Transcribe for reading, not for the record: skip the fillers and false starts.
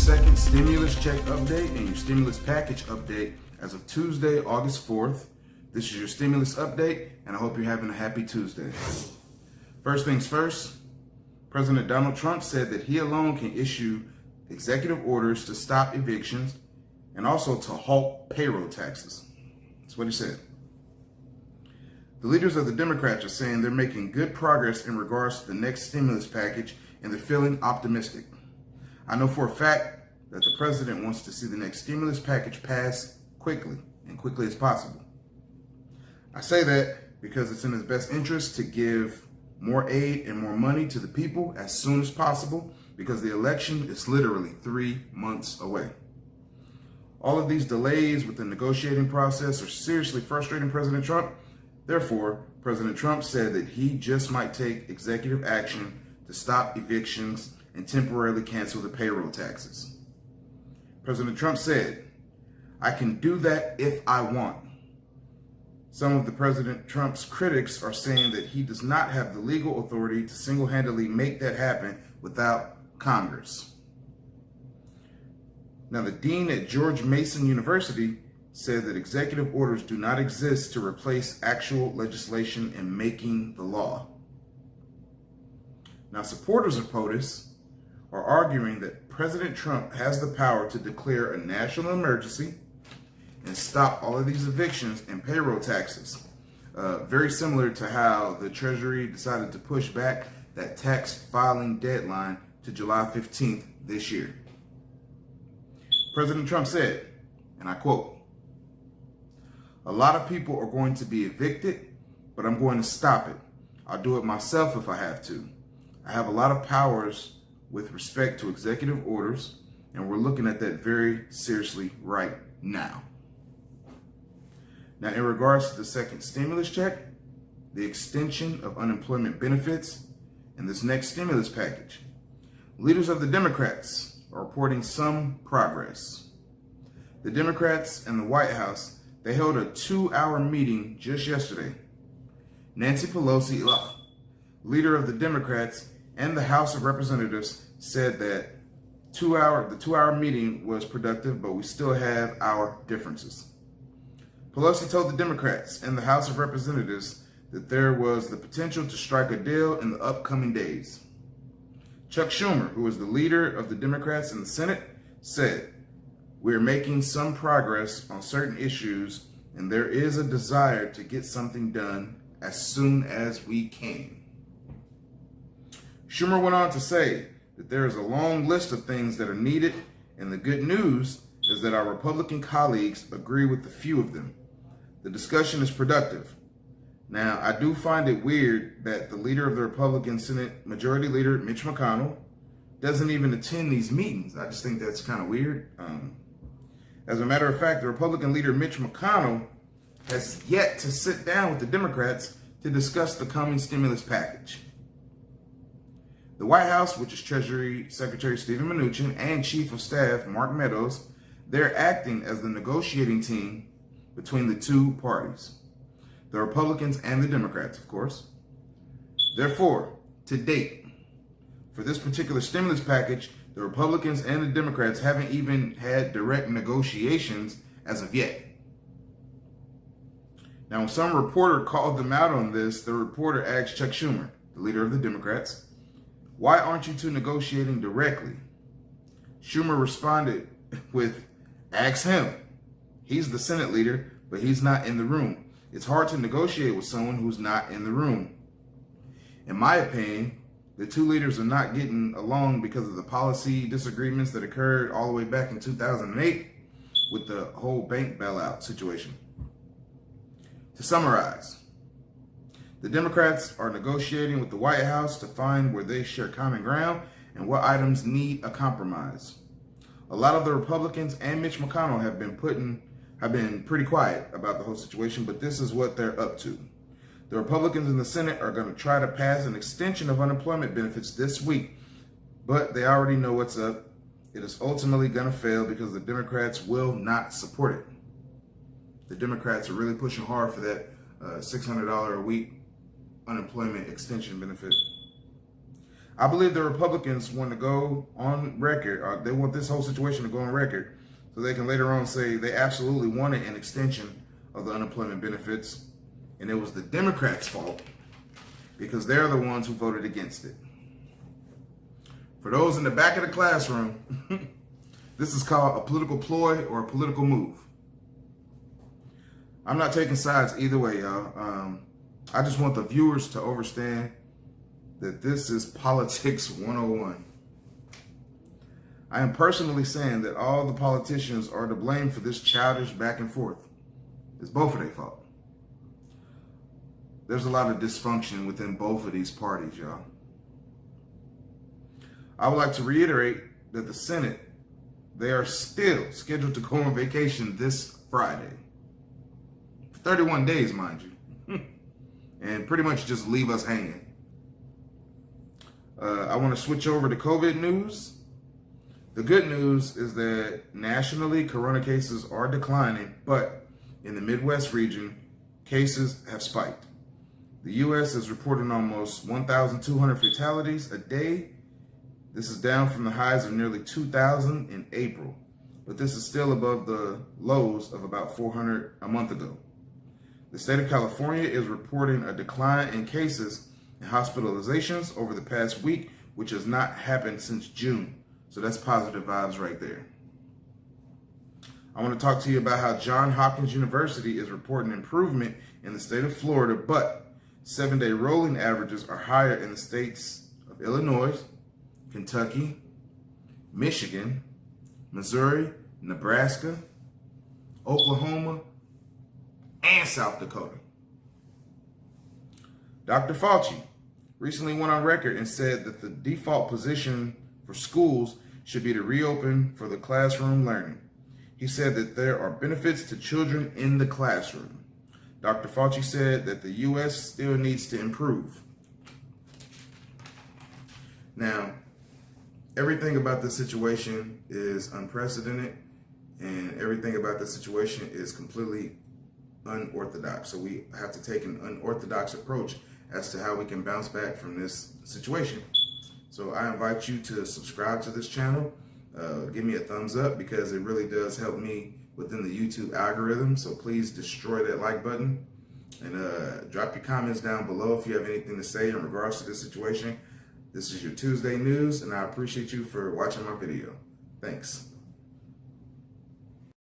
second stimulus check update and your stimulus package update as of Tuesday, August 4th. This is your stimulus update, and I hope you're having a happy Tuesday. First things first, President Donald Trump said that he alone can issue executive orders to stop evictions and also to halt payroll taxes. That's what he said. The leaders of the Democrats are saying they're making good progress in regards to the next stimulus package, and they're feeling optimistic. I know for a fact that the president wants to see the next stimulus package pass quickly as possible. I say that because it's in his best interest to give more aid and more money to the people as soon as possible, because the election is literally 3 months away. All of these delays with the negotiating process are seriously frustrating President Trump. Therefore, President Trump said that he just might take executive action to stop evictions and temporarily cancel the payroll taxes. President Trump said, "I can do that if I want." Some of the President Trump's critics are saying that he does not have the legal authority to single-handedly make that happen without Congress. Now, the dean at George Mason University said that executive orders do not exist to replace actual legislation in making the law. Now, supporters of POTUS are arguing that President Trump has the power to declare a national emergency and stop all of these evictions and payroll taxes. Very similar to how the Treasury decided to push back that tax filing deadline to July 15th this year. President Trump said, and I quote, "A lot of people are going to be evicted, but I'm going to stop it. I'll do it myself if I have to. I have a lot of powers with respect to executive orders, and we're looking at that very seriously right now." Now, in regards to the second stimulus check, the extension of unemployment benefits, and this next stimulus package, leaders of the Democrats are reporting some progress. The Democrats and the White House, they held a 2-hour meeting just yesterday. Nancy Pelosi, leader of the Democrats, and the House of Representatives said that the 2-hour meeting was productive, but we still have our differences. Pelosi told the Democrats and the House of Representatives that there was the potential to strike a deal in the upcoming days. Chuck Schumer, who is the leader of the Democrats in the Senate, said, "We're making some progress on certain issues, and there is a desire to get something done as soon as we can." Schumer went on to say that there is a long list of things that are needed, and the good news is that our Republican colleagues agree with a few of them. The discussion is productive. Now, I do find it weird that the leader of the Republican Senate, Majority Leader Mitch McConnell, doesn't even attend these meetings. I just think that's kind of weird. As a matter of fact, the Republican leader Mitch McConnell has yet to sit down with the Democrats to discuss the coming stimulus package. The White House, which is Treasury Secretary Steven Mnuchin and Chief of Staff Mark Meadows, they're acting as the negotiating team between the two parties, the Republicans and the Democrats, of course. Therefore, to date, for this particular stimulus package, the Republicans and the Democrats haven't even had direct negotiations as of yet. Now, when some reporter called them out on this, the reporter asked Chuck Schumer, the leader of the Democrats, "Why aren't you two negotiating directly?" Schumer responded with, "Ask him. He's the Senate leader, but he's not in the room. It's hard to negotiate with someone who's not in the room." In my opinion, the two leaders are not getting along because of the policy disagreements that occurred all the way back in 2008 with the whole bank bailout situation. To summarize, the Democrats are negotiating with the White House to find where they share common ground and what items need a compromise. A lot of the Republicans and Mitch McConnell have been pretty quiet about the whole situation, but this is what they're up to. The Republicans in the Senate are going to try to pass an extension of unemployment benefits this week, but they already know what's up. It is ultimately going to fail because the Democrats will not support it. The Democrats are really pushing hard for that $600 a week unemployment extension benefit. I believe the Republicans want to go on record, or they want this whole situation to go on record, so they can later on say they absolutely wanted an extension of the unemployment benefits, and it was the Democrats' fault because they're the ones who voted against it. For those in the back of the classroom, this is called a political ploy or a political move. I'm not taking sides either way, y'all. I just want the viewers to understand that this is politics 101. I am personally saying that all the politicians are to blame for this childish back and forth. It's both of their fault. There's a lot of dysfunction within both of these parties, y'all. I would like to reiterate that the Senate, they are still scheduled to go on vacation this Friday. For 31 days, mind you. And pretty much just leave us hanging. I want to switch over to COVID news. The good news is that nationally, corona cases are declining, but in the Midwest region, cases have spiked. The U.S. is reporting almost 1,200 fatalities a day. This is down from the highs of nearly 2,000 in April, but this is still above the lows of about 400 a month ago. The state of California is reporting a decline in cases and hospitalizations over the past week, which has not happened since June. So that's positive vibes right there. I want to talk to you about how Johns Hopkins University is reporting improvement in the state of Florida, but 7-day rolling averages are higher in the states of Illinois, Kentucky, Michigan, Missouri, Nebraska, Oklahoma, and South Dakota. Dr. Fauci recently went on record and said that the default position for schools should be to reopen for the classroom learning. He said that there are benefits to children in the classroom. Dr. Fauci said that the U.S. still needs to improve. Now, everything about this situation is unprecedented, and everything about this situation is completely unorthodox. So we have to take an unorthodox approach as to how we can bounce back from this situation. So I invite you to subscribe to this channel. Give me a thumbs up because it really does help me within the YouTube algorithm. So please destroy that like button and drop your comments down below if you have anything to say in regards to this situation. This is your Tuesday news, and I appreciate you for watching my video. Thanks.